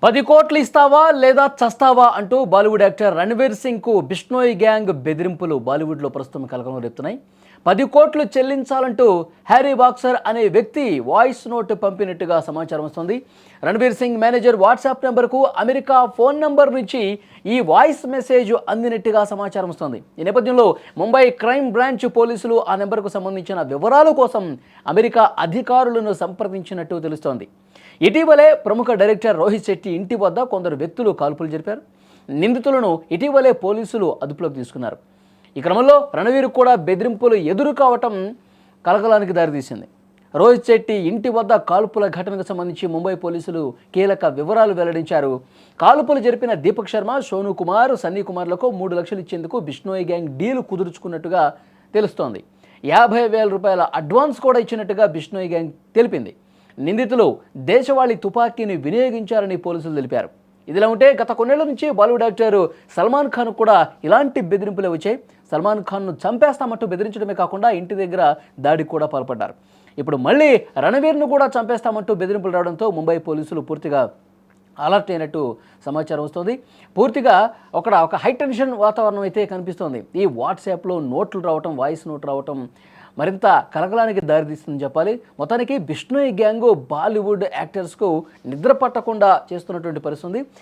10 కోట్లు ఇస్తావా లేదా చస్తావా అంటూ బాలీవుడ్ యాక్టర్ రణ్వీర్ సింగ్కు బిష్నోయ్ గ్యాంగ్ బెదిరింపులు బాలీవుడ్లో ప్రస్తుతం కలకలం రేపుతున్నాయి. 10 కోట్లు చెల్లించాలంటూ హ్యారీ బాక్సర్ అనే వ్యక్తి వాయిస్ నోట్ పంపినట్టుగా సమాచారం వస్తుంది. రణ్వీర్ సింగ్ మేనేజర్ వాట్సాప్ నెంబర్కు అమెరికా ఫోన్ నెంబర్ నుంచి ఈ వాయిస్ మెసేజ్ అందినట్టుగా సమాచారం వస్తుంది. ఈ నేపథ్యంలో ముంబై క్రైమ్ బ్రాంచ్ పోలీసులు ఆ నెంబర్కు సంబంధించిన వివరాల కోసం అమెరికా అధికారులను సంప్రదించినట్టు తెలుస్తోంది. ఇటీవలే ప్రముఖ డైరెక్టర్ రోహిత్ శెట్టి ఇంటి వద్ద కొందరు వ్యక్తులు కాల్పులు జరిపారు. నిందితులను ఇటీవలే పోలీసులు అదుపులోకి తీసుకున్నారు. ఈ క్రమంలో రణవీర్ కూడా బెదిరింపులు ఎదురు కావటం కలకలానికి దారితీసింది. రోహిత్ శెట్టి ఇంటి వద్ద కాల్పుల ఘటనకు సంబంధించి ముంబై పోలీసులు కీలక వివరాలు వెల్లడించారు. కాల్పులు జరిపిన దీపక్ శర్మ, సోను కుమార్, సన్నీ కుమార్లకు 3 లక్షలు ఇచ్చేందుకు బిష్నోయ్ గ్యాంగ్ డీల్ కుదుర్చుకున్నట్టుగా తెలుస్తోంది. 50,000 రూపాయల అడ్వాన్స్ కూడా ఇచ్చినట్టుగా బిష్నోయ్ గ్యాంగ్ తెలిపింది. నిందితులు దేశవాళీ తుపాకీని వినియోగించారని పోలీసులు తెలిపారు. ఇదిలా ఉంటే గత కొన్నేళ్ల నుంచి బాలీవుడ్ యాక్టర్ సల్మాన్ ఖాన్ కూడా ఇలాంటి బెదిరింపులే వచ్చాయి. సల్మాన్ ఖాన్ను చంపేస్తామంటూ బెదిరించడమే కాకుండా ఇంటి దగ్గర దాడికి కూడా పాల్పడ్డారు. ఇప్పుడు మళ్ళీ రణవీర్ను కూడా చంపేస్తామంటూ బెదిరింపులు రావడంతో ముంబై పోలీసులు పూర్తిగా అలర్ట్ అయినట్టు సమాచారం వస్తుంది. పూర్తిగా ఒక హై టెన్షన్ వాతావరణం అయితే కనిపిస్తోంది. ఈ వాట్సాప్లో నోట్లు రావటం, వాయిస్ నోట్ రావటం మరింత కలకలానికి దారితీస్తుందని చెప్పాలి. మొత్తానికి బిష్నోయ్ గ్యాంగు బాలీవుడ్ యాక్టర్స్కు నిద్ర పట్టకుండా చేస్తున్నటువంటి పరిస్థితి ఉంది.